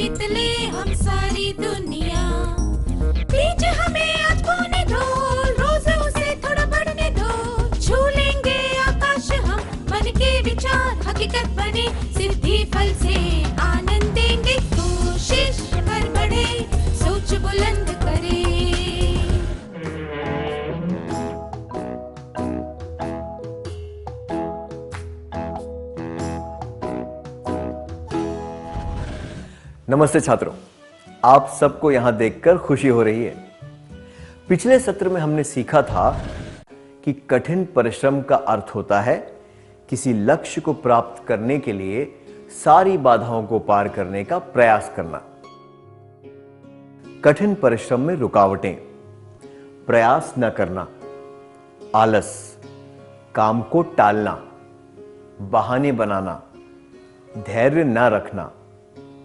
जीत ले हम सारी दुनिया। प्लीज हमें आज खोने दो, रोज उसे थोड़ा बढ़ने दो। छू लेंगे आकाश हम, मन के विचार हकीकत बने। सिद्धि फल से आनंद देंगे, कोशिश कर बढ़े, सोच बुलंद करे। नमस्ते छात्रों, आप सबको यहां देखकर खुशी हो रही है। पिछले सत्र में हमने सीखा था कि कठिन परिश्रम का अर्थ होता है किसी लक्ष्य को प्राप्त करने के लिए सारी बाधाओं को पार करने का प्रयास करना। कठिन परिश्रम में रुकावटें, प्रयास न करना, आलस, काम को टालना, बहाने बनाना, धैर्य न रखना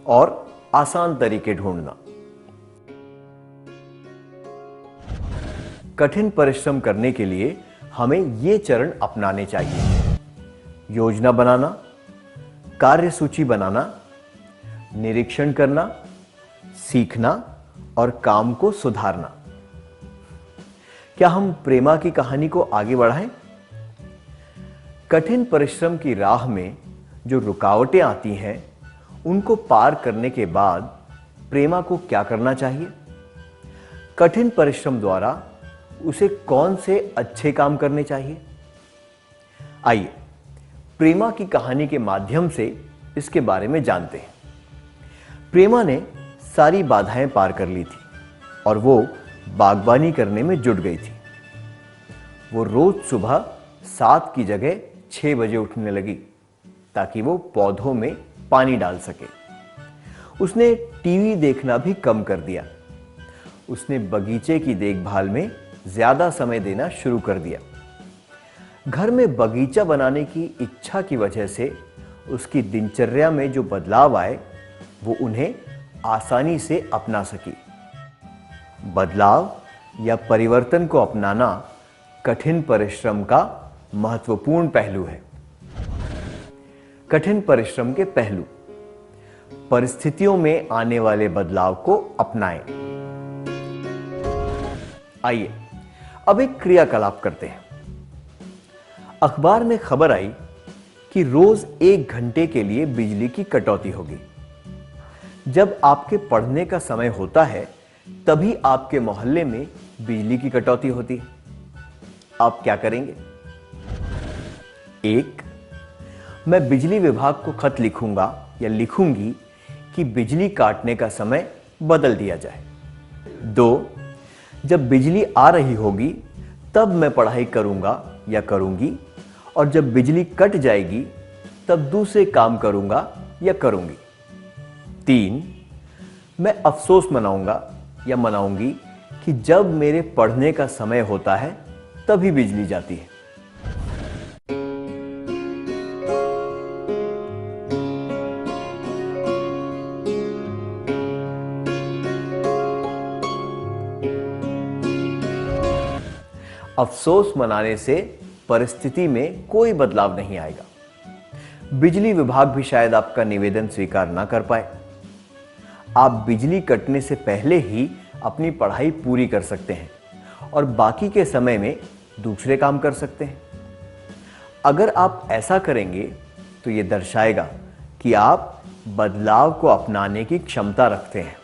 और आसान तरीके ढूंढना। कठिन परिश्रम करने के लिए हमें ये चरण अपनाने चाहिए: योजना बनाना, कार्य सूची बनाना, निरीक्षण करना, सीखना और काम को सुधारना। क्या हम प्रेमा की कहानी को आगे बढ़ाएं? कठिन परिश्रम की राह में जो रुकावटें आती हैं, उनको पार करने के बाद प्रेमा को क्या करना चाहिए? कठिन परिश्रम द्वारा उसे कौन से अच्छे काम करने चाहिए? आइए प्रेमा की कहानी के माध्यम से इसके बारे में जानते हैं। प्रेमा ने सारी बाधाएं पार कर ली थी और वो बागबानी करने में जुट गई थी। वो रोज सुबह 7 की जगह 6 बजे उठने लगी ताकि वो पौधों में पानी डाल सके। उसने टीवी देखना भी कम कर दिया। उसने बगीचे की देखभाल में ज्यादा समय देना शुरू कर दिया। घर में बगीचा बनाने की इच्छा की वजह से उसकी दिनचर्या में जो बदलाव आए, वो उन्हें आसानी से अपना सकी। बदलाव या परिवर्तन को अपनाना कठिन परिश्रम का महत्वपूर्ण पहलू है। कठिन परिश्रम के पहलू: परिस्थितियों में आने वाले बदलाव को अपनाएं। आइए अब एक क्रियाकलाप करते हैं। अखबार में खबर आई कि रोज 1 घंटे के लिए बिजली की कटौती होगी। जब आपके पढ़ने का समय होता है, तभी आपके मोहल्ले में बिजली की कटौती होती है। आप क्या करेंगे? 1. मैं बिजली विभाग को खत लिखूंगा या लिखूंगी कि बिजली काटने का समय बदल दिया जाए। 2. जब बिजली आ रही होगी तब मैं पढ़ाई करूंगा या करूंगी, और जब बिजली कट जाएगी तब दूसरे काम करूंगा या करूंगी। 3. मैं अफसोस मनाऊंगा या मनाऊंगी कि जब मेरे पढ़ने का समय होता है तभी बिजली जाती है। अफसोस मनाने से परिस्थिति में कोई बदलाव नहीं आएगा। बिजली विभाग भी शायद आपका निवेदन स्वीकार ना कर पाए। आप बिजली कटने से पहले ही अपनी पढ़ाई पूरी कर सकते हैं और बाकी के समय में दूसरे काम कर सकते हैं। अगर आप ऐसा करेंगे तो यह दर्शाएगा कि आप बदलाव को अपनाने की क्षमता रखते हैं।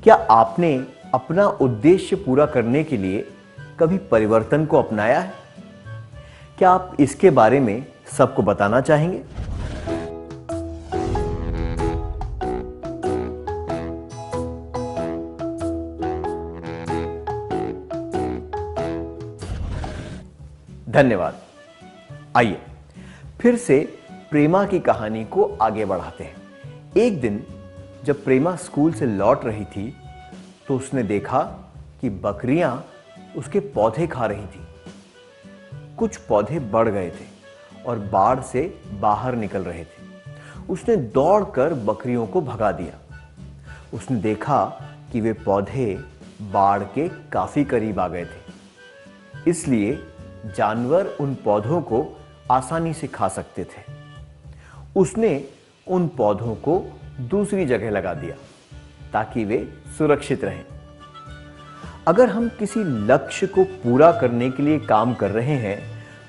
क्या आपने अपना उद्देश्य पूरा करने के लिए कभी परिवर्तन को अपनाया है? क्या आप इसके बारे में सबको बताना चाहेंगे? धन्यवाद। आइए फिर से प्रेमा की कहानी को आगे बढ़ाते हैं। एक दिन जब प्रेमा स्कूल से लौट रही थी तो उसने देखा कि बकरियां उसके पौधे खा रही थी। कुछ पौधे बढ़ गए थे और बाड़ से बाहर निकल रहे थे। उसने दौड़कर बकरियों को भगा दिया। उसने देखा कि वे पौधे बाड़ के काफी करीब आ गए थे, इसलिए जानवर उन पौधों को आसानी से खा सकते थे। उसने उन पौधों को दूसरी जगह लगा दिया ताकि वे सुरक्षित रहें। अगर हम किसी लक्ष्य को पूरा करने के लिए काम कर रहे हैं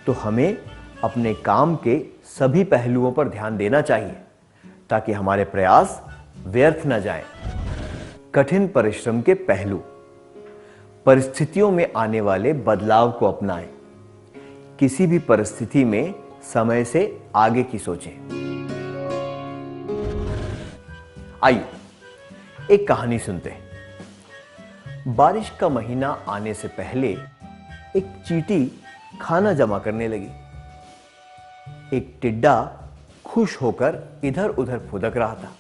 तो हमें अपने काम के सभी पहलुओं पर ध्यान देना चाहिए ताकि हमारे प्रयास व्यर्थ न जाएं। कठिन परिश्रम के पहलू। परिस्थितियों में आने वाले बदलाव को अपनाएं। किसी भी परिस्थिति में समय से आगे की सोचें। आइए एक कहानी सुनते हैं। बारिश का महीना आने से पहले एक चींटी खाना जमा करने लगी। एक टिड्डा खुश होकर इधर उधर फुदक रहा था।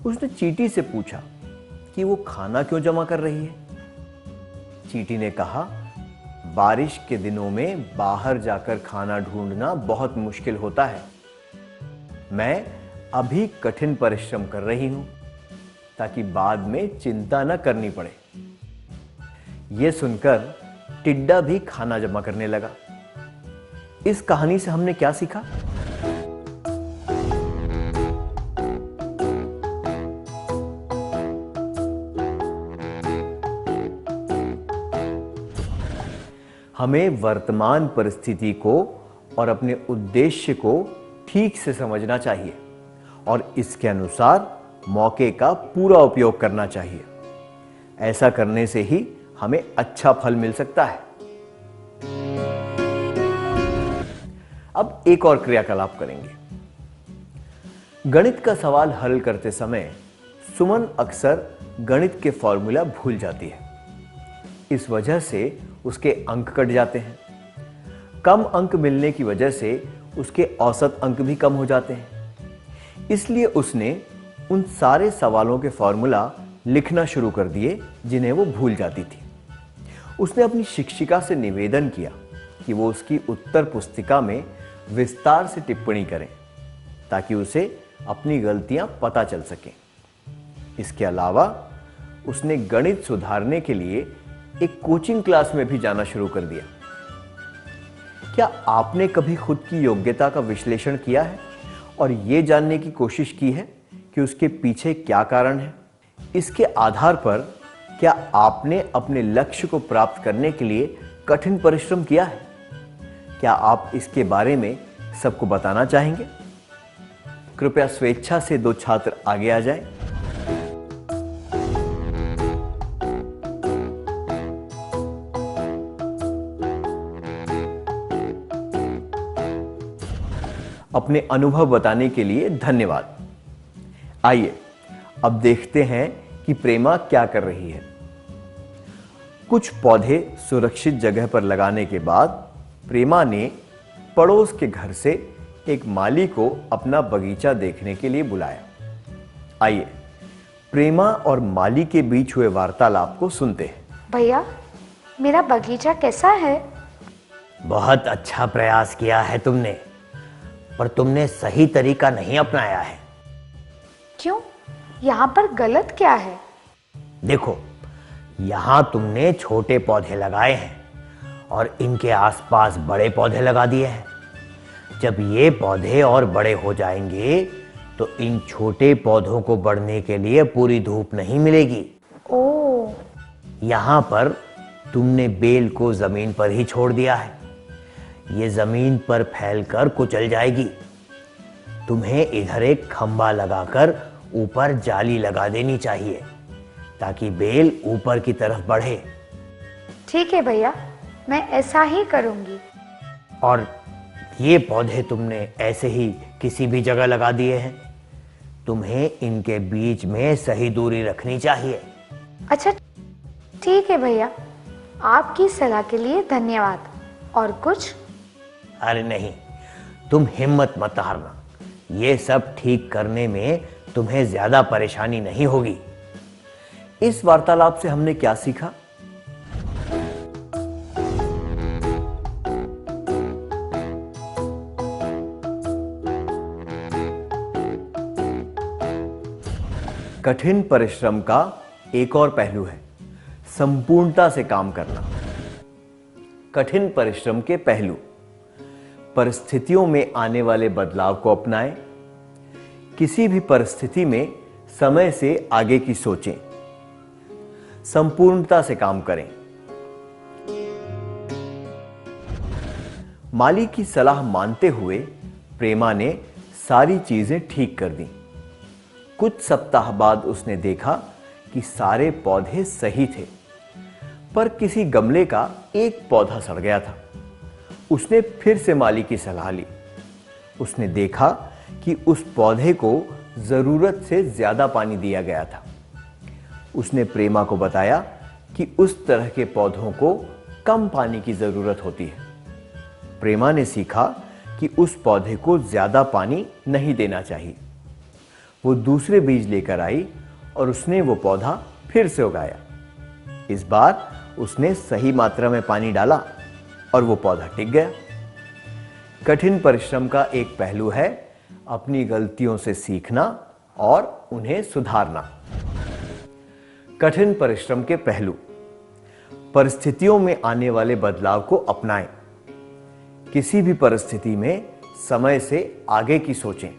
उसने चींटी से पूछा कि वो खाना क्यों जमा कर रही है। चींटी ने कहा, बारिश के दिनों में बाहर जाकर खाना ढूंढना बहुत मुश्किल होता है। मैं अभी कठिन परिश्रम कर रही हूं ताकि बाद में चिंता न करनी पड़े। यह सुनकर टिड्डा भी खाना जमा करने लगा। इस कहानी से हमने क्या सीखा? हमें वर्तमान परिस्थिति को और अपने उद्देश्य को ठीक से समझना चाहिए और इसके अनुसार मौके का पूरा उपयोग करना चाहिए। ऐसा करने से ही हमें अच्छा फल मिल सकता है। अब एक और क्रियाकलाप करेंगे। गणित का सवाल हल करते समय सुमन अक्सर गणित के फॉर्मूला भूल जाती है। इस वजह से उसके अंक कट जाते हैं। कम अंक मिलने की वजह से उसके औसत अंक भी कम हो जाते हैं। इसलिए उसने उन सारे सवालों के फॉर्मूला लिखना शुरू कर दिए जिन्हें वो भूल जाती थी। उसने अपनी शिक्षिका से निवेदन किया कि वो उसकी उत्तर पुस्तिका में विस्तार से टिप्पणी करें ताकि उसे अपनी गलतियां पता चल सकें। इसके अलावा उसने गणित सुधारने के लिए एक कोचिंग क्लास में भी जाना शुरू कर दिया। क्या आपने कभी खुद की योग्यता का विश्लेषण किया है और यह जानने की कोशिश की है कि उसके पीछे क्या कारण है? इसके आधार पर क्या आपने अपने लक्ष्य को प्राप्त करने के लिए कठिन परिश्रम किया है? क्या आप इसके बारे में सबको बताना चाहेंगे? कृपया स्वेच्छा से 2 छात्र आगे आ जाएं। अपने अनुभव बताने के लिए धन्यवाद। आइए अब देखते हैं कि प्रेमा क्या कर रही है। कुछ पौधे सुरक्षित जगह पर लगाने के बाद प्रेमा ने पड़ोस के घर से एक माली को अपना बगीचा देखने के लिए बुलाया। आइए प्रेमा और माली के बीच हुए वार्तालाप को सुनते हैं। भैया, मेरा बगीचा कैसा है? बहुत अच्छा प्रयास किया है तुमने, पर तुमने सही तरीका नहीं अपनाया है। क्यों? यहाँ पर गलत क्या है? देखो, यहाँ तुमने छोटे पौधे लगाए हैं और इनके आसपास बड़े पौधे लगा दिए हैं। जब ये पौधे और बड़े हो जाएंगे तो इन छोटे पौधों को बढ़ने के लिए पूरी धूप नहीं मिलेगी। ओह, यहाँ पर तुमने बेल को जमीन पर ही छोड़ दिया है। ये जमीन पर फैलकर कुचल जाएगी। तुम्हें इधर एक खंबा लगाकर ऊपर जाली लगा देनी चाहिए ताकि बेल ऊपर की तरफ बढ़े। ठीक है भैया, मैं ऐसा ही करूंगी। और ये पौधे तुमने ऐसे ही किसी भी जगह लगा दिए हैं। तुम्हें इनके बीच में सही दूरी रखनी चाहिए। अच्छा ठीक है भैया, आपकी सलाह के लिए धन्यवाद। और कुछ? अरे नहीं, तुम हिम्मत मत हारना। ये सब ठीक करने में तुम्हें ज्यादा परेशानी नहीं होगी। इस वार्तालाप से हमने क्या सीखा? कठिन परिश्रम का एक और पहलू है संपूर्णता से काम करना। कठिन परिश्रम के पहलू: परिस्थितियों में आने वाले बदलाव को अपनाएं, किसी भी परिस्थिति में समय से आगे की सोचें, संपूर्णता से काम करें। माली की सलाह मानते हुए प्रेमा ने सारी चीजें ठीक कर दी। कुछ सप्ताह बाद उसने देखा कि सारे पौधे सही थे, पर किसी गमले का एक पौधा सड़ गया था। उसने फिर से माली की सलाह ली। उसने देखा कि उस पौधे को जरूरत से ज्यादा पानी दिया गया था। उसने प्रेमा को बताया कि उस तरह के पौधों को कम पानी की जरूरत होती है। प्रेमा ने सीखा कि उस पौधे को ज्यादा पानी नहीं देना चाहिए। वो दूसरे बीज लेकर आई और उसने वो पौधा फिर से उगाया। इस बार उसने सही मात्रा में पानी डाला और वो पौधा टिक गया। कठिन परिश्रम का एक पहलू है अपनी गलतियों से सीखना और उन्हें सुधारना। कठिन परिश्रम के पहलू। परिस्थितियों में आने वाले बदलाव को अपनाएं। किसी भी परिस्थिति में समय से आगे की सोचें,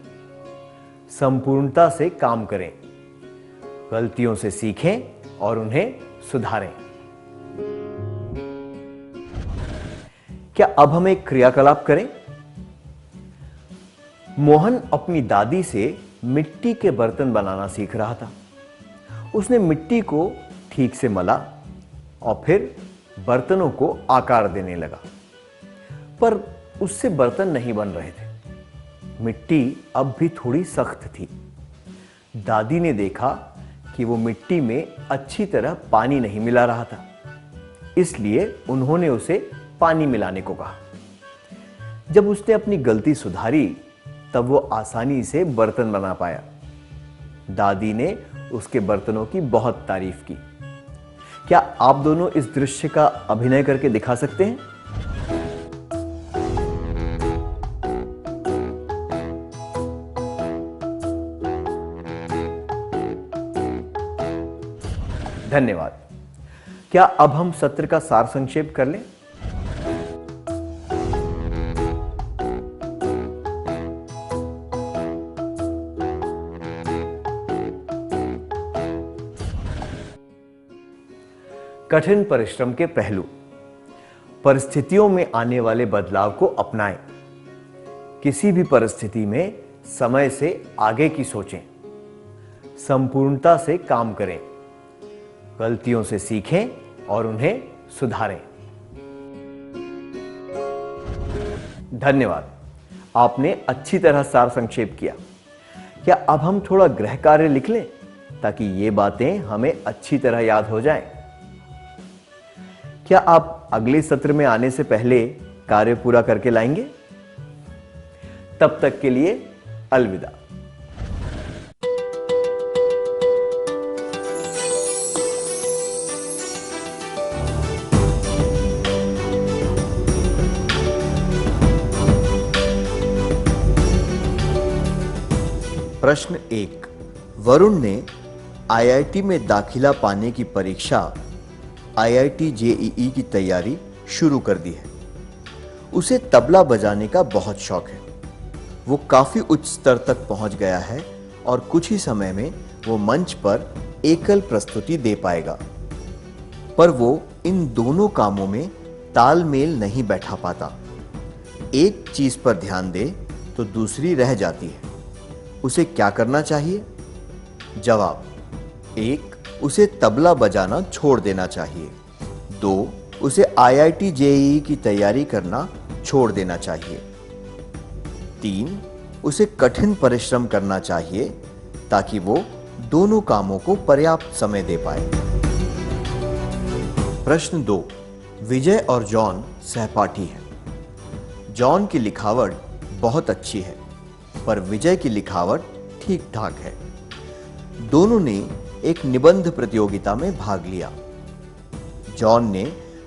संपूर्णता से काम करें, गलतियों से सीखें और उन्हें सुधारें। क्या अब हम एक क्रियाकलाप करें? मोहन अपनी दादी से मिट्टी के बर्तन बनाना सीख रहा था। उसने मिट्टी को ठीक से मला और फिर बर्तनों को आकार देने लगा, पर उससे बर्तन नहीं बन रहे थे। मिट्टी अब भी थोड़ी सख्त थी। दादी ने देखा कि वो मिट्टी में अच्छी तरह पानी नहीं मिला रहा था, इसलिए उन्होंने उसे पानी मिलाने को कहा। जब उसने अपनी गलती सुधारी तब वो आसानी से बर्तन बना पाया। दादी ने उसके बर्तनों की बहुत तारीफ की। क्या आप दोनों इस दृश्य का अभिनय करके दिखा सकते हैं? धन्यवाद। क्या अब हम सत्र का सार संक्षेप कर लें? कठिन परिश्रम के पहलू। परिस्थितियों में आने वाले बदलाव को अपनाएं। किसी भी परिस्थिति में समय से आगे की सोचें, संपूर्णता से काम करें, गलतियों से सीखें और उन्हें सुधारें। धन्यवाद। आपने अच्छी तरह सार संक्षेप किया। क्या अब हम थोड़ा गृह कार्य लिख लें ताकि ये बातें हमें अच्छी तरह याद हो जाएं? क्या आप अगले सत्र में आने से पहले कार्य पूरा करके लाएंगे? तब तक के लिए अलविदा। प्रश्न 1। वरुण ने आईआईटी में दाखिला पाने की परीक्षा आईआईटी जेईई की तैयारी शुरू कर दी है। उसे तबला बजाने का बहुत शौक है। वो काफी उच्च स्तर तक पहुंच गया है और कुछ ही समय में वो मंच पर एकल प्रस्तुति दे पाएगा, पर वो इन दोनों कामों में तालमेल नहीं बैठा पाता। एक चीज पर ध्यान दे तो दूसरी रह जाती है। उसे क्या करना चाहिए? जवाब: 1. उसे तबला बजाना छोड़ देना चाहिए। 2. उसे आईआईटी जेईई की तैयारी करना छोड़ देना चाहिए। 3. उसे कठिन परिश्रम करना चाहिए ताकि वो दोनों कामों को पर्याप्त समय दे पाए। प्रश्न 2। विजय और जॉन सहपाठी हैं। जॉन की लिखावट बहुत अच्छी है, पर विजय की लिखावट ठीक ठाक है। दोनों ने एक निबंध प्रतियोगिता में भाग लिया। जॉन ने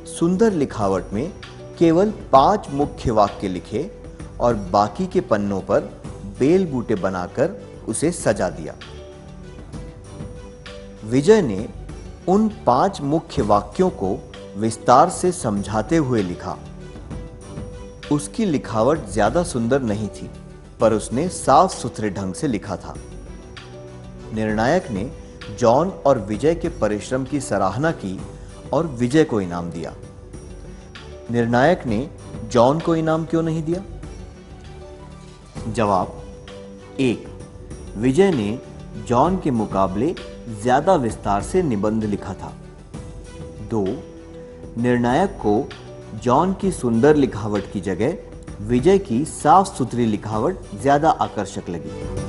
सुंदर लिखावट में केवल 5 मुख्य वाक्य लिखे और बाकी के पन्नों पर बेल बूटे बनाकर उसे सजा दिया। विजय ने उन 5 मुख्य वाक्यों को विस्तार से समझाते हुए लिखा। उसकी लिखावट ज्यादा सुंदर नहीं थी, पर उसने साफ सुथरे ढंग से लिखा था। निर्णायक ने जॉन और विजय के परिश्रम की सराहना की और विजय को इनाम दिया। निर्णायक ने जॉन को इनाम क्यों नहीं दिया? जवाब: 1. विजय ने जॉन के मुकाबले ज्यादा विस्तार से निबंध लिखा था। 2. निर्णायक को जॉन की सुंदर लिखावट की जगह विजय की साफ सुथरी लिखावट ज्यादा आकर्षक लगी।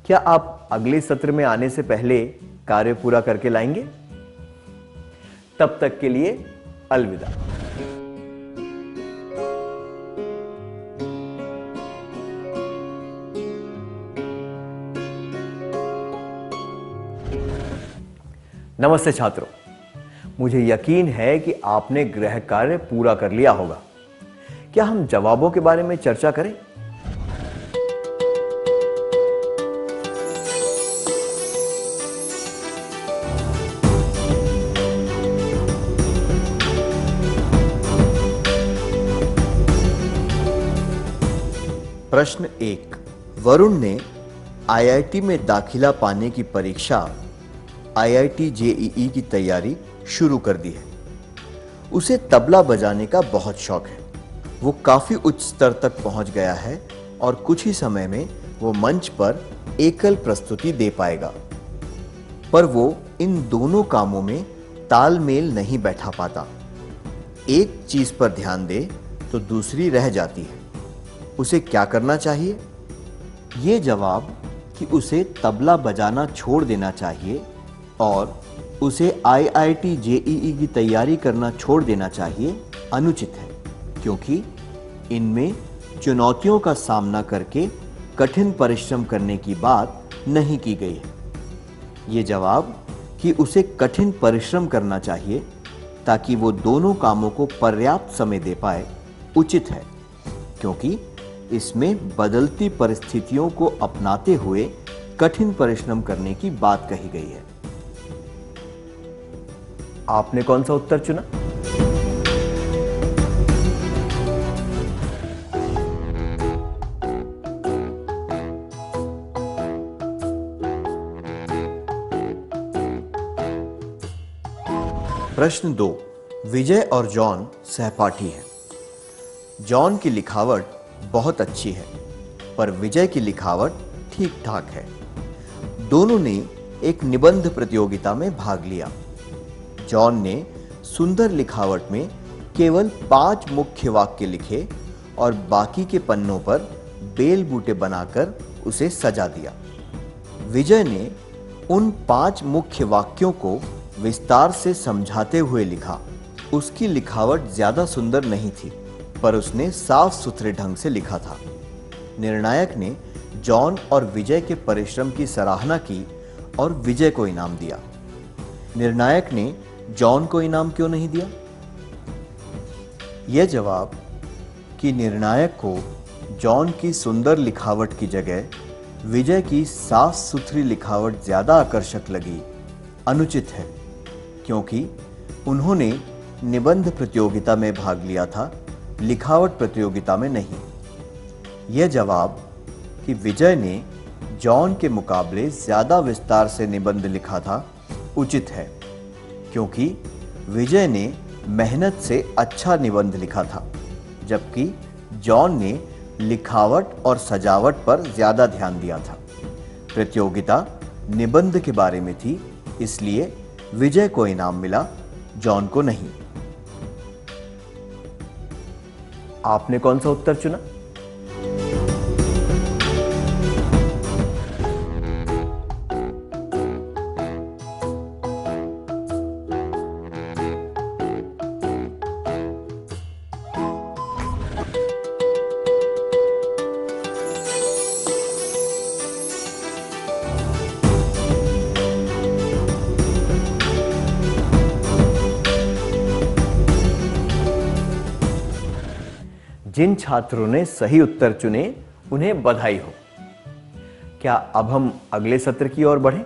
क्या आप अगले सत्र में आने से पहले कार्य पूरा करके लाएंगे? तब तक के लिए अलविदा। नमस्ते छात्रों, मुझे यकीन है कि आपने गृह कार्य पूरा कर लिया होगा। क्या हम जवाबों के बारे में चर्चा करें? प्रश्न 1। वरुण ने आईआईटी में दाखिला पाने की परीक्षा आईआईटी जेईई की तैयारी शुरू कर दी है। उसे तबला बजाने का बहुत शौक है। वो काफी उच्च स्तर तक पहुंच गया है और कुछ ही समय में वो मंच पर एकल प्रस्तुति दे पाएगा। पर वो इन दोनों कामों में तालमेल नहीं बैठा पाता। एक चीज पर ध्यान दे तो दूसरी रह जाती है। उसे क्या करना चाहिए? ये जवाब कि उसे तबला बजाना छोड़ देना चाहिए और उसे आईआईटी जेईई की तैयारी करना छोड़ देना चाहिए अनुचित है, क्योंकि इनमें चुनौतियों का सामना करके कठिन परिश्रम करने की बात नहीं की गई है। ये जवाब कि उसे कठिन परिश्रम करना चाहिए ताकि वो दोनों कामों को पर्याप्त समय दे पाए उचित है, क्योंकि इसमें बदलती परिस्थितियों को अपनाते हुए कठिन परिश्रम करने की बात कही गई है। आपने कौन सा उत्तर चुना? प्रश्न 2। विजय और जॉन सहपाठी हैं। जॉन की लिखावट बहुत अच्छी है, पर विजय की लिखावट ठीक ठाक है। दोनों ने एक निबंध प्रतियोगिता में भाग लिया। जॉन ने सुंदर लिखावट में केवल 5 मुख्य वाक्य लिखे और बाकी के पन्नों पर बेल बूटे बनाकर उसे सजा दिया। विजय ने उन 5 मुख्य वाक्यों को विस्तार से समझाते हुए लिखा। उसकी लिखावट ज्यादा सुंदर नहीं थी, पर उसने साफ सुथरे ढंग से लिखा था। निर्णायक ने जॉन और विजय के परिश्रम की सराहना की और विजय को इनाम दिया। निर्णायक ने जॉन को इनाम क्यों नहीं दिया? यह जवाब कि निर्णायक को जॉन की सुंदर लिखावट की जगह विजय की साफ सुथरी लिखावट ज्यादा आकर्षक लगी अनुचित है, क्योंकि उन्होंने निबंध प्रतियोगिता में भाग लिया था, लिखावट प्रतियोगिता में नहीं। यह जवाब कि विजय ने जॉन के मुकाबले ज्यादा विस्तार से निबंध लिखा था उचित है, क्योंकि विजय ने मेहनत से अच्छा निबंध लिखा था, जबकि जॉन ने लिखावट और सजावट पर ज्यादा ध्यान दिया था। प्रतियोगिता निबंध के बारे में थी, इसलिए विजय को इनाम मिला, जॉन को नहीं। आपने कौन सा उत्तर चुना? जिन छात्रों ने सही उत्तर चुने उन्हें बधाई हो। क्या अब हम अगले सत्र की ओर बढ़ें?